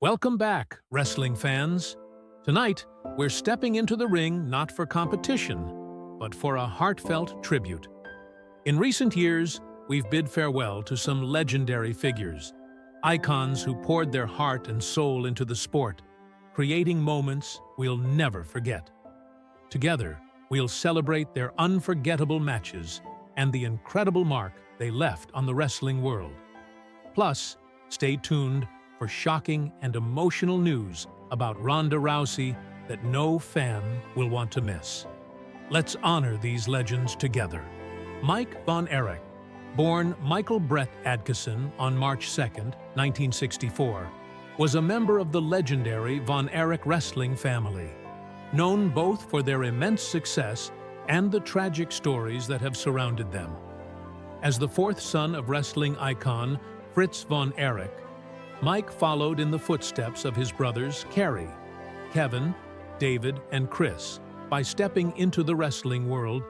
Welcome back, wrestling fans. Tonight, we're stepping into the ring not for competition, but for a heartfelt tribute. In recent years, we've bid farewell to some legendary figures, icons who poured their heart and soul into the sport, creating moments we'll never forget. Together, we'll celebrate their unforgettable matches and the incredible mark they left on the wrestling world. Plus, stay tuned for shocking and emotional news about Ronda Rousey that no fan will want to miss. Let's honor these legends together. Mike Von Erich, born Michael Brett Adkisson on March 2, 1964, was a member of the legendary Von Erich wrestling family, known both for their immense success and the tragic stories that have surrounded them. As the fourth son of wrestling icon Fritz Von Erich, Mike followed in the footsteps of his brothers Kerry, Kevin, David, and Chris by stepping into the wrestling world.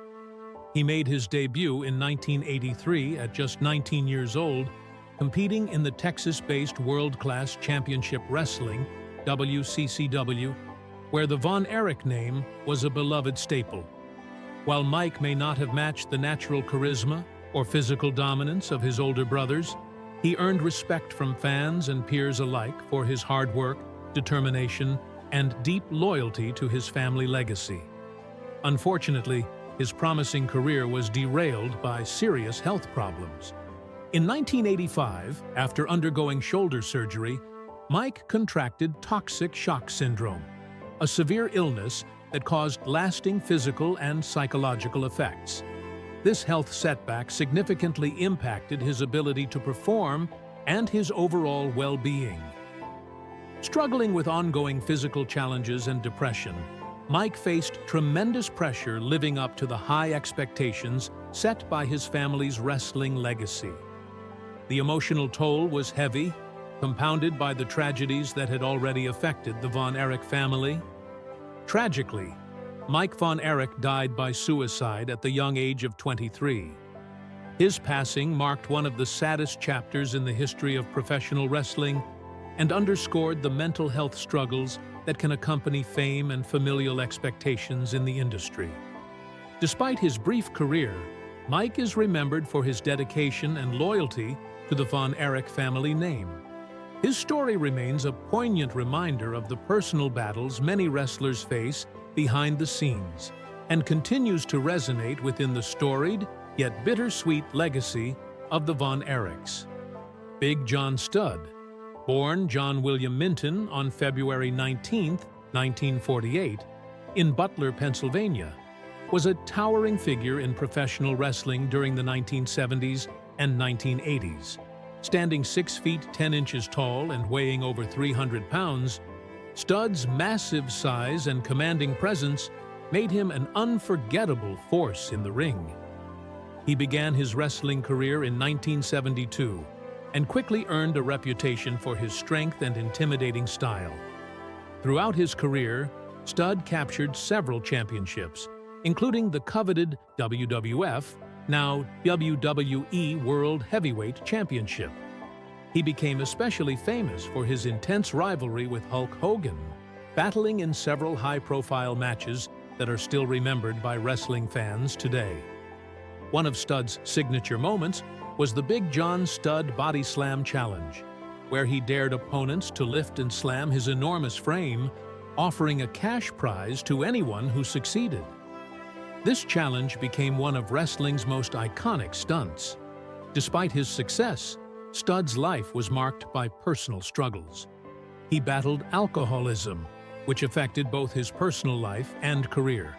He made his debut in 1983 at just 19 years old, competing in the Texas-based World Class Championship Wrestling, WCCW, where the Von Erich name was a beloved staple. While Mike may not have matched the natural charisma or physical dominance of his older brothers, he earned respect from fans and peers alike for his hard work, determination, and deep loyalty to his family legacy. Unfortunately, his promising career was derailed by serious health problems. In 1985, after undergoing shoulder surgery, Mike contracted toxic shock syndrome, a severe illness that caused lasting physical and psychological effects. This health setback significantly impacted his ability to perform and his overall well-being. Struggling with ongoing physical challenges and depression, Mike faced tremendous pressure living up to the high expectations set by his family's wrestling legacy. The emotional toll was heavy, compounded by the tragedies that had already affected the Von Erich family. Tragically, Mike Von Erich died by suicide at the young age of 23. His passing marked one of the saddest chapters in the history of professional wrestling and underscored the mental health struggles that can accompany fame and familial expectations in the industry. Despite his brief career, Mike is remembered for his dedication and loyalty to the Von Erich family name. His story remains a poignant reminder of the personal battles many wrestlers face behind the scenes, and continues to resonate within the storied yet bittersweet legacy of the Von Erichs. Big John Studd, born John William Minton on February 19, 1948, in Butler, Pennsylvania, was a towering figure in professional wrestling during the 1970s and 1980s. Standing 6 feet 10 inches tall and weighing over 300 pounds, Studd's massive size and commanding presence made him an unforgettable force in the ring. He began his wrestling career in 1972 and quickly earned a reputation for his strength and intimidating style. Throughout his career, Studd captured several championships, including the coveted WWF, now WWE World Heavyweight Championship. He became especially famous for his intense rivalry with Hulk Hogan, battling in several high-profile matches that are still remembered by wrestling fans today. One of Studd's signature moments was the Big John Studd Body Slam Challenge, where he dared opponents to lift and slam his enormous frame, offering a cash prize to anyone who succeeded. This challenge became one of wrestling's most iconic stunts. Despite his success, Studd's life was marked by personal struggles. He battled alcoholism, which affected both his personal life and career.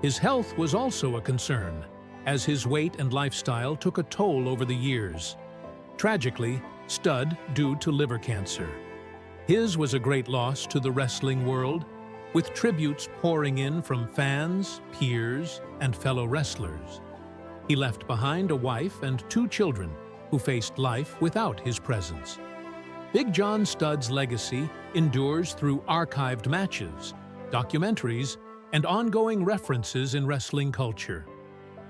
His health was also a concern, as his weight and lifestyle took a toll over the years. Tragically, Studd due to liver cancer. His was a great loss to the wrestling world, with tributes pouring in from fans, peers, and fellow wrestlers. He left behind a wife and 2 children, who faced life without his presence. Big John Studd's legacy endures through archived matches, documentaries, and ongoing references in wrestling culture.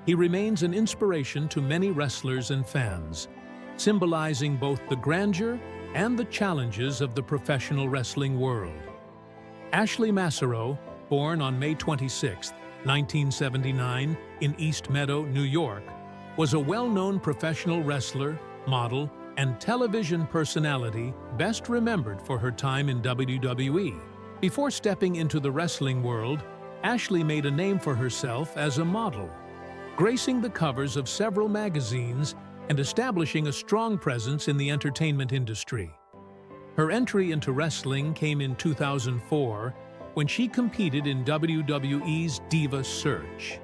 He remains an inspiration to many wrestlers and fans, symbolizing both the grandeur and the challenges of the professional wrestling world. Ashley Massaro, born on May 26, 1979, in East Meadow, New York, was a well-known professional wrestler, model, and television personality best remembered for her time in WWE. Before stepping into the wrestling world, Ashley made a name for herself as a model, gracing the covers of several magazines and establishing a strong presence in the entertainment industry. Her entry into wrestling came in 2004 when she competed in WWE's Diva Search,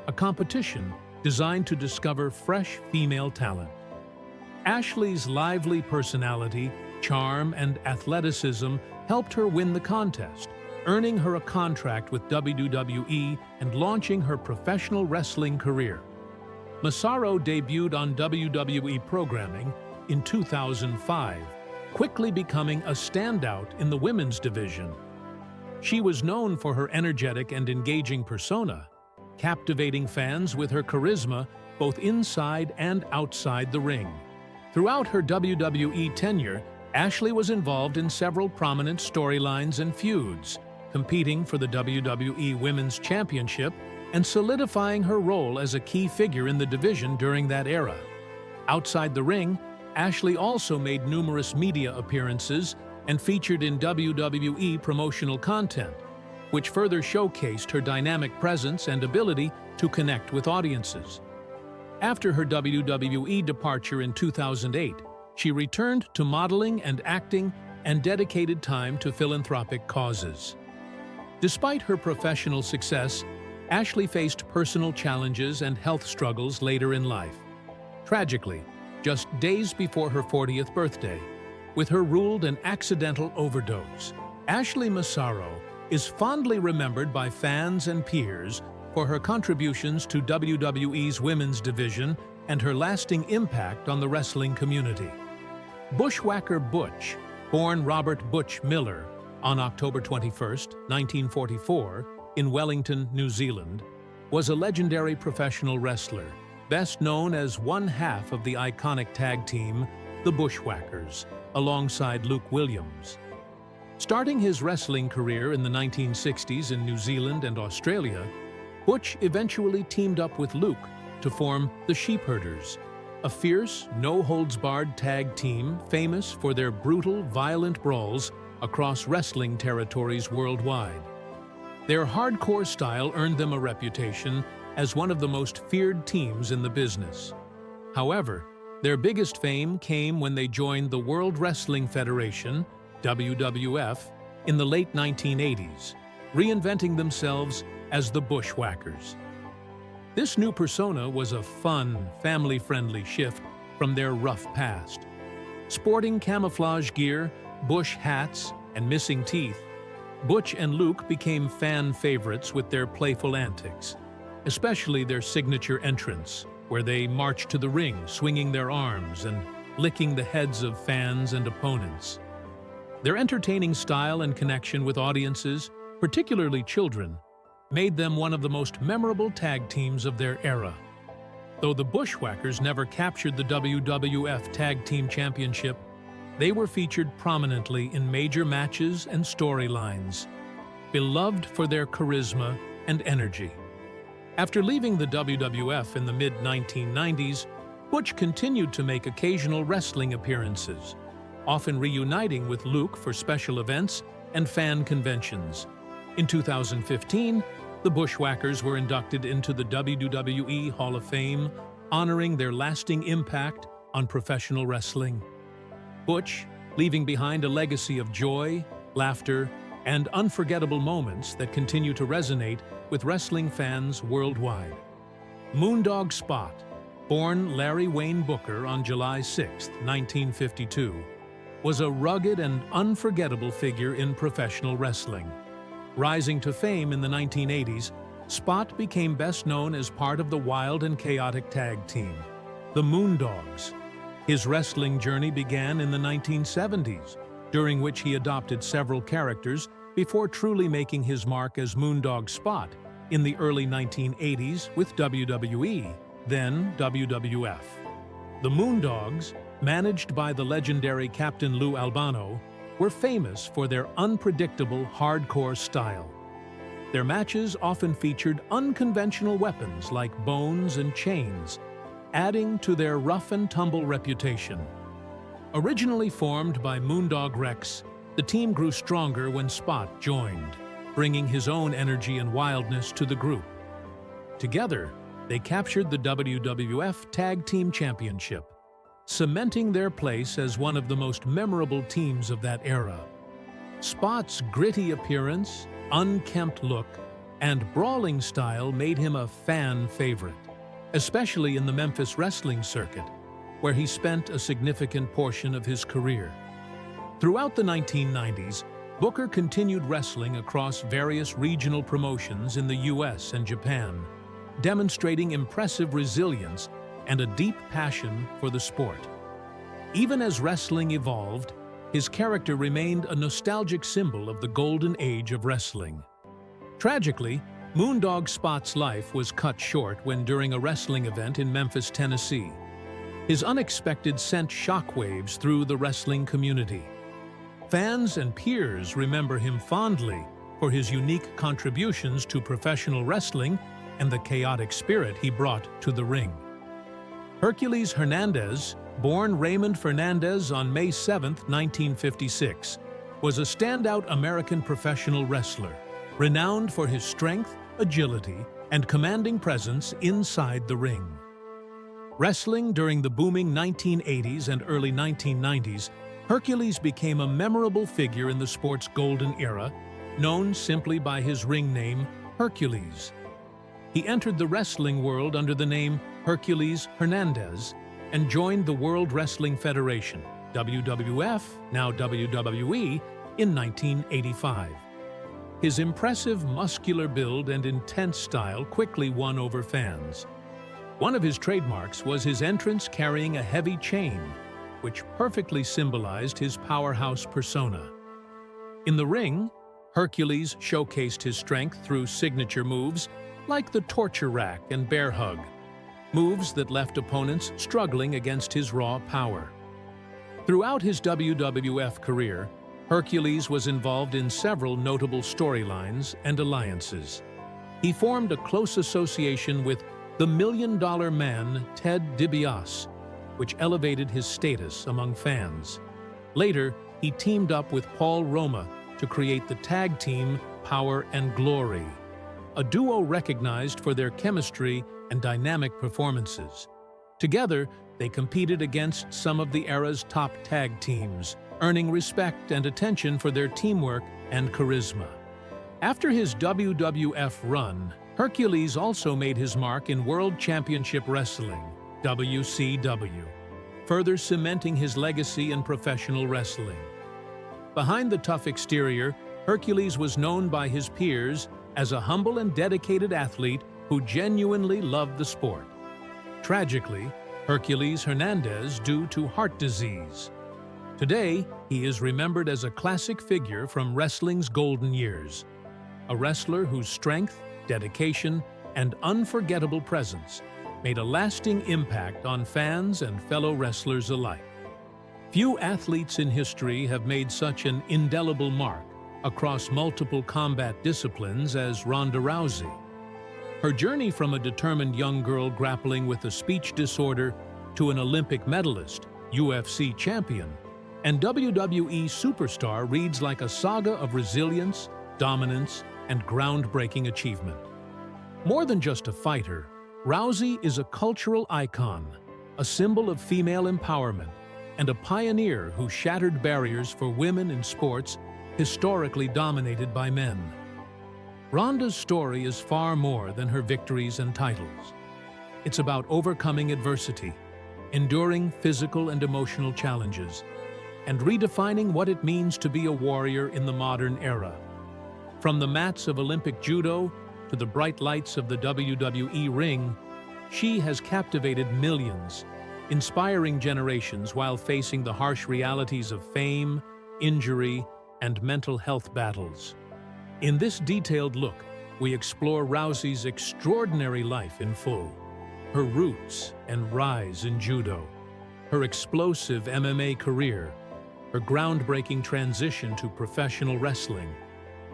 a competition designed to discover fresh female talent. Ashley's lively personality, charm, and athleticism helped her win the contest, earning her a contract with WWE and launching her professional wrestling career. Massaro debuted on WWE programming in 2005, quickly becoming a standout in the women's division. She was known for her energetic and engaging persona, captivating fans with her charisma both inside and outside the ring. Throughout her WWE tenure, Ashley was involved in several prominent storylines and feuds, competing for the WWE Women's Championship and solidifying her role as a key figure in the division during that era. Outside the ring, Ashley also made numerous media appearances and featured in WWE promotional content, which further showcased her dynamic presence and ability to connect with audiences. After her WWE departure in 2008, she returned to modeling and acting and dedicated time to philanthropic causes. Despite her professional success, Ashley faced personal challenges and health struggles later in life. Tragically, just days before her 40th birthday, with her ruled an accidental overdose, Ashley Massaro is fondly remembered by fans and peers for her contributions to WWE's women's division and her lasting impact on the wrestling community. Bushwhacker Butch, born Robert Butch Miller on October 21, 1944, in Wellington, New Zealand, was a legendary professional wrestler, best known as one half of the iconic tag team, the Bushwhackers, alongside Luke Williams. Starting his wrestling career in the 1960s in New Zealand and Australia, Butch eventually teamed up with Luke to form the Sheepherders, a fierce, no-holds-barred tag team famous for their brutal, violent brawls across wrestling territories worldwide. Their hardcore style earned them a reputation as one of the most feared teams in the business. However, their biggest fame came when they joined the World Wrestling Federation, WWF, in the late 1980s, reinventing themselves as the Bushwhackers. This new persona was a fun, family-friendly shift from their rough past. Sporting camouflage gear, bush hats, and missing teeth, Butch and Luke became fan favorites with their playful antics, especially their signature entrance, where they marched to the ring swinging their arms and licking the heads of fans and opponents. Their entertaining style and connection with audiences, particularly children, made them one of the most memorable tag teams of their era. Though the Bushwhackers never captured the WWF Tag Team Championship, they were featured prominently in major matches and storylines, beloved for their charisma and energy. After leaving the WWF in the mid-1990s, Butch continued to make occasional wrestling appearances, often reuniting with Luke for special events and fan conventions. In 2015, the Bushwhackers were inducted into the WWE Hall of Fame, honoring their lasting impact on professional wrestling. Butch, leaving behind a legacy of joy, laughter, and unforgettable moments that continue to resonate with wrestling fans worldwide. Moondog Spot, born Larry Wayne Booker on July 6, 1952, was a rugged and unforgettable figure in professional wrestling. Rising to fame in the 1980s, Spot became best known as part of the wild and chaotic tag team, the Moondogs. His wrestling journey began in the 1970s, during which he adopted several characters before truly making his mark as Moondog Spot in the early 1980s with WWE, then WWF. The Moondogs, managed by the legendary Captain Lou Albano, were famous for their unpredictable, hardcore style. Their matches often featured unconventional weapons like bones and chains, adding to their rough-and-tumble reputation. Originally formed by Moondog Rex, the team grew stronger when Spot joined, bringing his own energy and wildness to the group. Together, they captured the WWF Tag Team Championship, cementing their place as one of the most memorable teams of that era. Spot's gritty appearance, unkempt look, and brawling style made him a fan favorite, especially in the Memphis wrestling circuit, where he spent a significant portion of his career. Throughout the 1990s, Booker continued wrestling across various regional promotions in the US and Japan, demonstrating impressive resilience and a deep passion for the sport. Even as wrestling evolved, his character remained a nostalgic symbol of the golden age of wrestling. Tragically, Moondog Spot's life was cut short when during a wrestling event in Memphis, Tennessee. His unexpected sent shockwaves through the wrestling community. Fans and peers remember him fondly for his unique contributions to professional wrestling and the chaotic spirit he brought to the ring. Hercules Hernandez, born Raymond Fernandez on May 7, 1956, was a standout American professional wrestler, renowned for his strength, agility, and commanding presence inside the ring. Wrestling during the booming 1980s and early 1990s, Hercules became a memorable figure in the sport's golden era, known simply by his ring name, Hercules. He entered the wrestling world under the name Hercules Hernandez and joined the World Wrestling Federation, WWF, now WWE, in 1985. His impressive muscular build and intense style quickly won over fans. One of his trademarks was his entrance carrying a heavy chain, which perfectly symbolized his powerhouse persona. In the ring, Hercules showcased his strength through signature moves like the torture rack and bear hug, moves that left opponents struggling against his raw power. Throughout his WWF career, Hercules was involved in several notable storylines and alliances. He formed a close association with the $1 Million Man Ted DiBiase, which elevated his status among fans. Later, he teamed up with Paul Roma to create the tag team Power and Glory, a duo recognized for their chemistry and dynamic performances. Together, they competed against some of the era's top tag teams, earning respect and attention for their teamwork and charisma. After his WWF run, Hercules also made his mark in World Championship Wrestling, WCW, further cementing his legacy in professional wrestling. Behind the tough exterior, Hercules was known by his peers as a humble and dedicated athlete who genuinely loved the sport. Tragically, Hercules Hernandez due to heart disease. Today, he is remembered as a classic figure from wrestling's golden years, a wrestler whose strength, dedication, and unforgettable presence made a lasting impact on fans and fellow wrestlers alike. Few athletes in history have made such an indelible mark across multiple combat disciplines as Ronda Rousey. Her journey from a determined young girl grappling with a speech disorder to an Olympic medalist, UFC champion, and WWE superstar reads like a saga of resilience, dominance, and groundbreaking achievement. More than just a fighter, Rousey is a cultural icon, a symbol of female empowerment, and a pioneer who shattered barriers for women in sports historically dominated by men. Ronda's story is far more than her victories and titles. It's about overcoming adversity, enduring physical and emotional challenges, and redefining what it means to be a warrior in the modern era. From the mats of Olympic judo to the bright lights of the WWE ring, she has captivated millions, inspiring generations while facing the harsh realities of fame, injury, and mental health battles. In this detailed look, we explore Rousey's extraordinary life in full, her roots and rise in judo, her explosive MMA career, her groundbreaking transition to professional wrestling,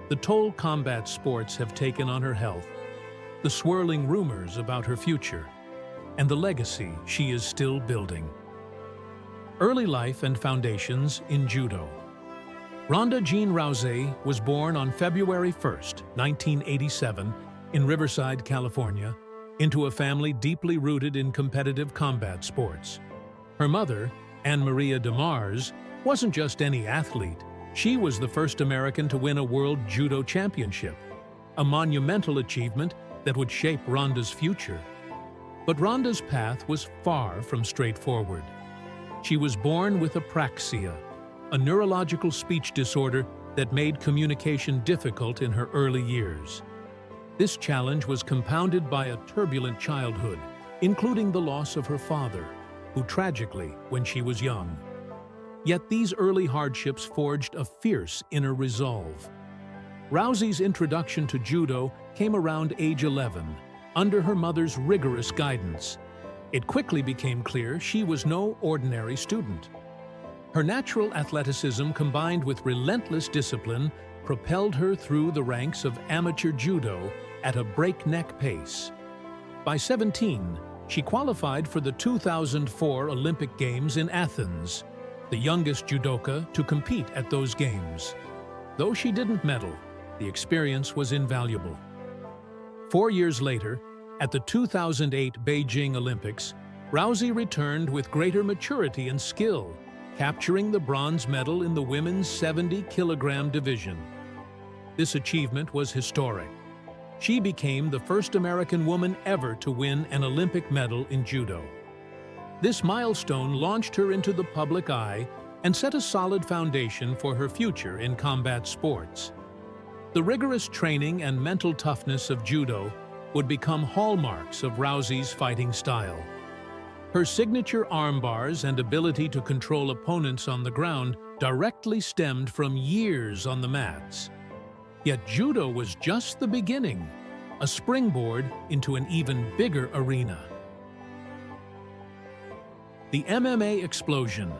the toll combat sports have taken on her health, the swirling rumors about her future, and the legacy she is still building. Early life and foundations in judo. Ronda Jean Rousey was born on February 1, 1987, in Riverside, California, into a family deeply rooted in competitive combat sports. Her mother, Anne Maria DeMars, wasn't just any athlete. She was the first American to win a World Judo Championship, a monumental achievement that would shape Ronda's future. But Ronda's path was far from straightforward. She was born with apraxia, a neurological speech disorder that made communication difficult in her early years. This challenge was compounded by a turbulent childhood, including the loss of her father, who tragically when she was young. Yet these early hardships forged a fierce inner resolve. Rousey's introduction to judo came around age 11, under her mother's rigorous guidance. It quickly became clear she was no ordinary student. Her natural athleticism combined with relentless discipline propelled her through the ranks of amateur judo at a breakneck pace. By 17, she qualified for the 2004 Olympic Games in Athens, the youngest judoka to compete at those games. Though she didn't medal, the experience was invaluable. 4 years later, at the 2008 Beijing Olympics, Rousey returned with greater maturity and skill, capturing the bronze medal in the women's 70-kilogram division. This achievement was historic. She became the first American woman ever to win an Olympic medal in judo. This milestone launched her into the public eye and set a solid foundation for her future in combat sports. The rigorous training and mental toughness of judo would become hallmarks of Rousey's fighting style. Her signature arm bars and ability to control opponents on the ground directly stemmed from years on the mats. Yet judo was just the beginning, a springboard into an even bigger arena. The MMA explosion,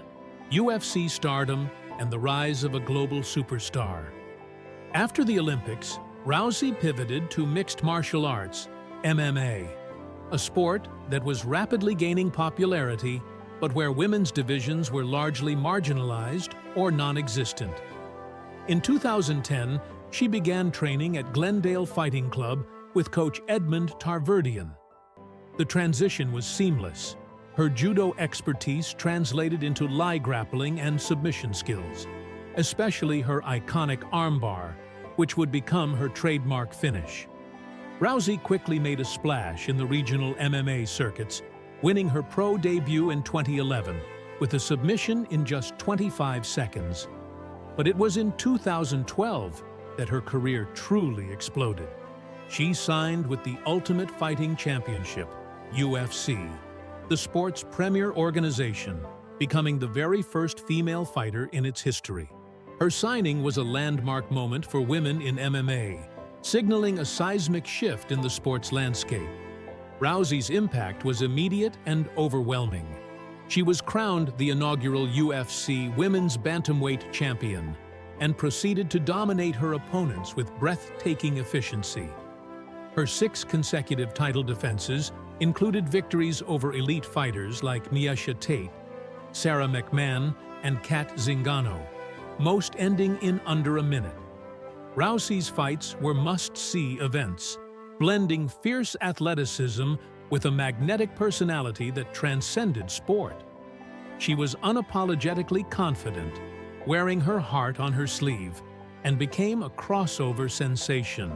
UFC stardom, and the rise of a global superstar. After the Olympics, Rousey pivoted to mixed martial arts, MMA, a sport that was rapidly gaining popularity, but where women's divisions were largely marginalized or non-existent. In 2010, she began training at Glendale Fighting Club with coach Edmund Tarverdian. The transition was seamless. Her judo expertise translated into lie grappling and submission skills, especially her iconic armbar, which would become her trademark finish. Rousey quickly made a splash in the regional MMA circuits, winning her pro debut in 2011 with a submission in just 25 seconds. But it was in 2012 that her career truly exploded. She signed with the Ultimate Fighting Championship, UFC, the sport's premier organization, becoming the very first female fighter in its history. Her signing was a landmark moment for women in MMA, signaling a seismic shift in the sport's landscape. Rousey's impact was immediate and overwhelming. She was crowned the inaugural UFC Women's Bantamweight Champion and proceeded to dominate her opponents with breathtaking efficiency. Her 6 consecutive title defenses included victories over elite fighters like Miesha Tate, Sarah McMahon, and Kat Zingano, most ending in under a minute. Rousey's fights were must-see events, blending fierce athleticism with a magnetic personality that transcended sport. She was unapologetically confident, wearing her heart on her sleeve, and became a crossover sensation.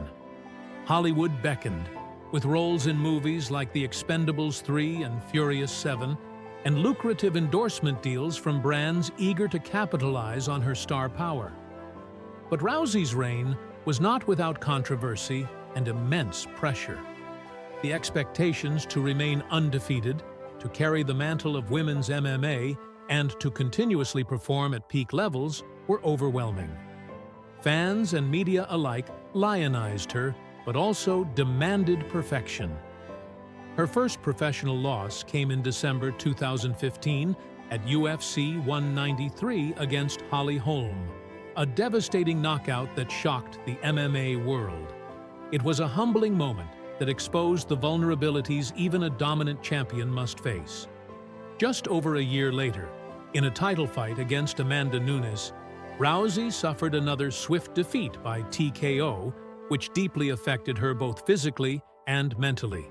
Hollywood beckoned, with roles in movies like The Expendables 3 and Furious 7, and lucrative endorsement deals from brands eager to capitalize on her star power. But Rousey's reign was not without controversy and immense pressure. The expectations to remain undefeated, to carry the mantle of women's MMA, and to continuously perform at peak levels were overwhelming. Fans and media alike lionized her, but also demanded perfection. Her first professional loss came in December 2015 at UFC 193 against Holly Holm, a devastating knockout that shocked the MMA world. It was a humbling moment that exposed the vulnerabilities even a dominant champion must face. Just over a year later, in a title fight against Amanda Nunes, Rousey suffered another swift defeat by TKO, which deeply affected her both physically and mentally.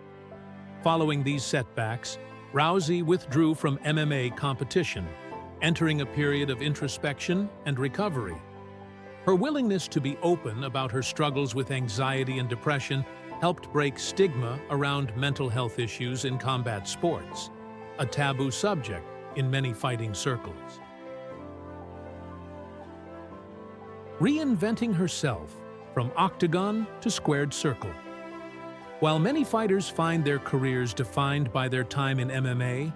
Following these setbacks, Rousey withdrew from MMA competition, entering a period of introspection and recovery. Her willingness to be open about her struggles with anxiety and depression helped break stigma around mental health issues in combat sports, a taboo subject in many fighting circles. Reinventing herself from octagon to squared circle. While many fighters find their careers defined by their time in MMA,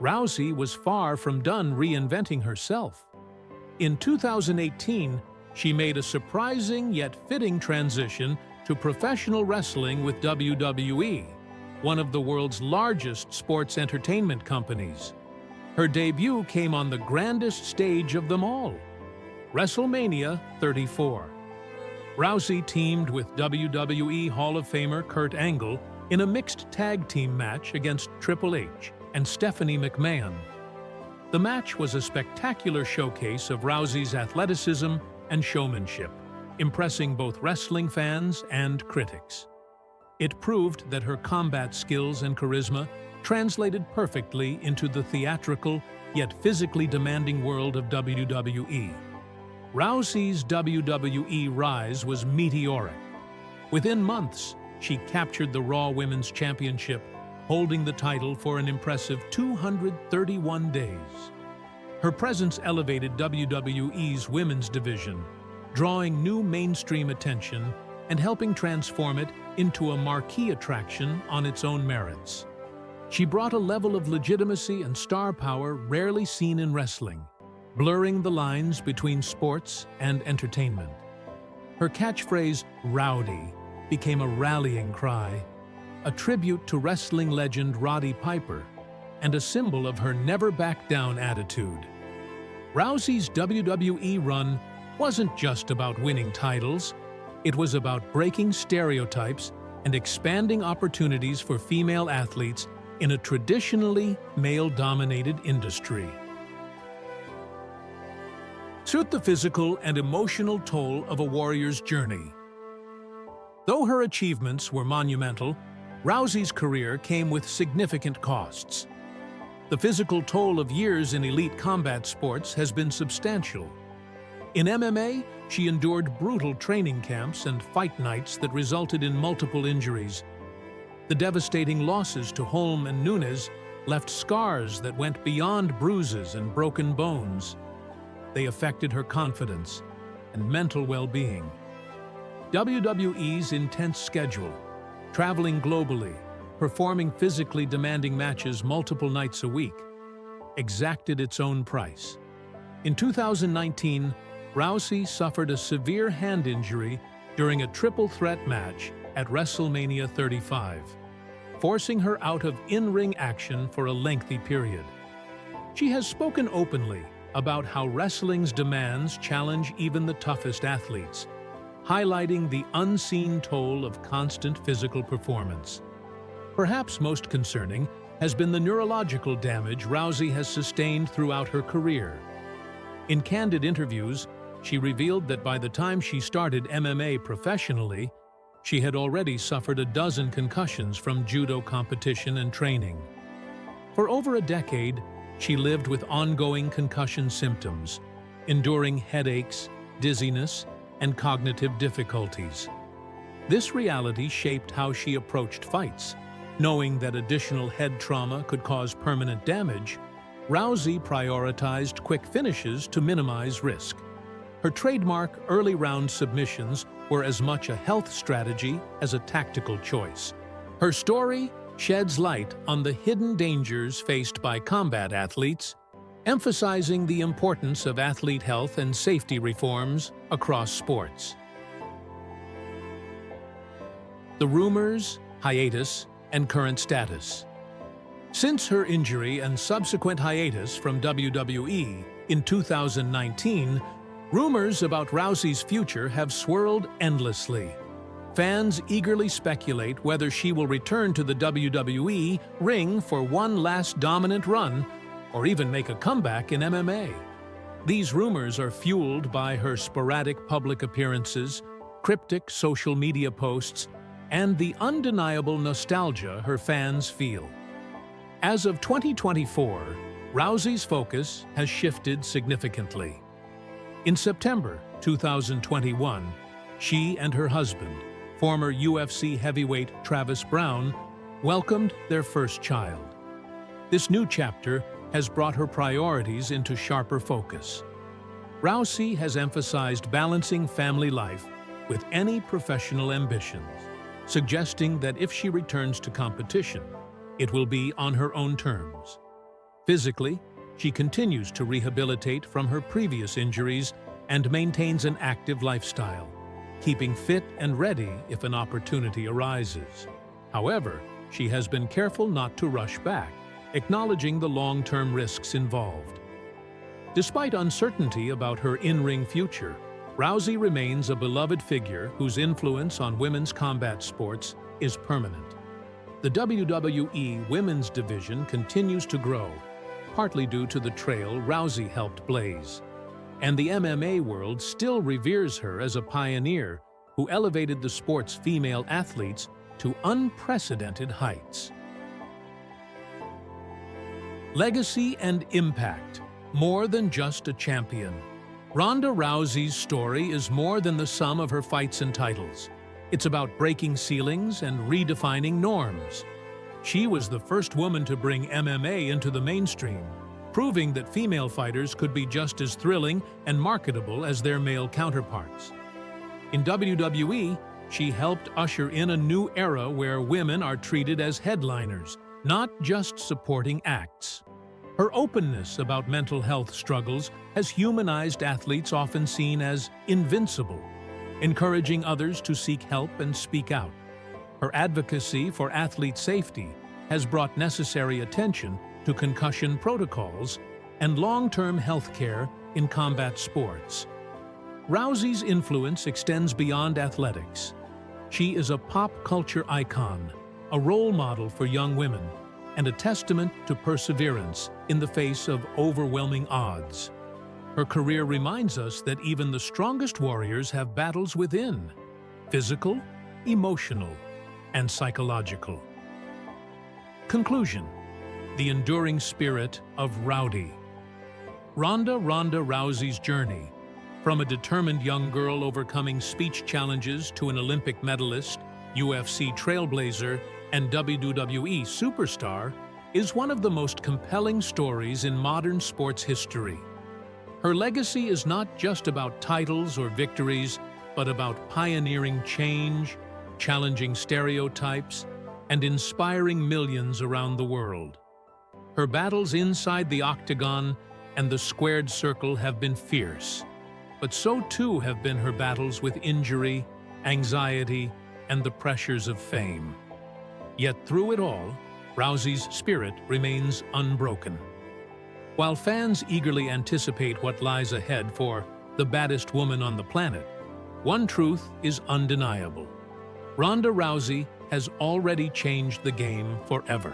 Rousey was far from done reinventing herself. In 2018, she made a surprising yet fitting transition to professional wrestling with WWE, one of the world's largest sports entertainment companies. Her debut came on the grandest stage of them all, WrestleMania 34. Rousey teamed with WWE Hall of Famer Kurt Angle in a mixed tag team match against Triple H and Stephanie McMahon. The match was a spectacular showcase of Rousey's athleticism and showmanship, impressing both wrestling fans and critics. It proved that her combat skills and charisma translated perfectly into the theatrical yet physically demanding world of WWE. Rousey's WWE rise was meteoric. Within months, she captured the Raw Women's Championship, holding the title for an impressive 231 days. Her presence elevated WWE's women's division, drawing new mainstream attention and helping transform it into a marquee attraction on its own merits. She brought a level of legitimacy and star power rarely seen in wrestling, blurring the lines between sports and entertainment. Her catchphrase, "Rowdy," became a rallying cry, a tribute to wrestling legend Roddy Piper, and a symbol of her never-back-down attitude. Rousey's WWE run wasn't just about winning titles, it was about breaking stereotypes and expanding opportunities for female athletes in a traditionally male-dominated industry. Suit the physical and emotional toll of a warrior's journey. Though her achievements were monumental, Rousey's career came with significant costs. The physical toll of years in elite combat sports has been substantial. In MMA, she endured brutal training camps and fight nights that resulted in multiple injuries. The devastating losses to Holm and Nunes left scars that went beyond bruises and broken bones. They affected her confidence and mental well-being. WWE's intense schedule, traveling globally, performing physically demanding matches multiple nights a week, exacted its own price. In 2019, Rousey suffered a severe hand injury during a triple threat match at WrestleMania 35, forcing her out of in-ring action for a lengthy period. She has spoken openly about how wrestling's demands challenge even the toughest athletes, highlighting the unseen toll of constant physical performance. Perhaps most concerning has been the neurological damage Rousey has sustained throughout her career. In candid interviews, she revealed that by the time she started MMA professionally, she had already suffered a dozen concussions from judo competition and training. For over a decade, she lived with ongoing concussion symptoms, enduring headaches, dizziness, and cognitive difficulties. This reality shaped how she approached fights. Knowing that additional head trauma could cause permanent damage, Rousey prioritized quick finishes to minimize risk. Her trademark early round submissions were as much a health strategy as a tactical choice. Her story sheds light on the hidden dangers faced by combat athletes, emphasizing the importance of athlete health and safety reforms across sports. The rumors, hiatus, and current status. Since her injury and subsequent hiatus from WWE in 2019, rumors about Rousey's future have swirled endlessly. Fans eagerly speculate whether she will return to the WWE ring for one last dominant run or even make a comeback in MMA. These rumors are fueled by her sporadic public appearances, cryptic social media posts, and the undeniable nostalgia her fans feel. As of 2024, Rousey's focus has shifted significantly. In September 2021, she and her husband, former UFC heavyweight Travis Browne, welcomed their first child. This new chapter has brought her priorities into sharper focus. Rousey has emphasized balancing family life with any professional ambitions, suggesting that if she returns to competition, it will be on her own terms. Physically, she continues to rehabilitate from her previous injuries and maintains an active lifestyle, keeping fit and ready if an opportunity arises. However, she has been careful not to rush back, acknowledging the long-term risks involved. Despite uncertainty about her in-ring future, Rousey remains a beloved figure whose influence on women's combat sports is permanent. The WWE Women's Division continues to grow, partly due to the trail Rousey helped blaze. And the MMA world still reveres her as a pioneer who elevated the sport's female athletes to unprecedented heights. Legacy and impact, more than just a champion. Ronda Rousey's story is more than the sum of her fights and titles. It's about breaking ceilings and redefining norms. She was the first woman to bring MMA into the mainstream, proving that female fighters could be just as thrilling and marketable as their male counterparts. In WWE, she helped usher in a new era where women are treated as headliners, not just supporting acts. Her openness about mental health struggles has humanized athletes often seen as invincible, encouraging others to seek help and speak out. Her advocacy for athlete safety has brought necessary attention to concussion protocols and long-term health care in combat sports. Rousey's influence extends beyond athletics. She is a pop culture icon, a role model for young women, and a testament to perseverance in the face of overwhelming odds. Her career reminds us that even the strongest warriors have battles within: physical, emotional, and psychological. Conclusion: the enduring spirit of Rowdy. Ronda Rousey's journey, from a determined young girl overcoming speech challenges to an Olympic medalist, UFC trailblazer, and WWE superstar, is one of the most compelling stories in modern sports history. Her legacy is not just about titles or victories, but about pioneering change, challenging stereotypes, and inspiring millions around the world. Her battles inside the octagon and the squared circle have been fierce, but so too have been her battles with injury, anxiety, and the pressures of fame. Yet through it all, Rousey's spirit remains unbroken. While fans eagerly anticipate what lies ahead for the baddest woman on the planet, one truth is undeniable: Ronda Rousey has already changed the game forever.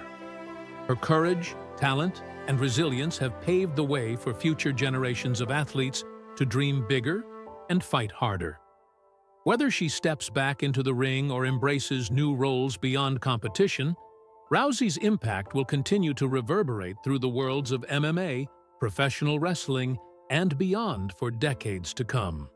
Her courage, talent, and resilience have paved the way for future generations of athletes to dream bigger and fight harder. Whether she steps back into the ring or embraces new roles beyond competition, Rousey's impact will continue to reverberate through the worlds of MMA, professional wrestling, and beyond for decades to come.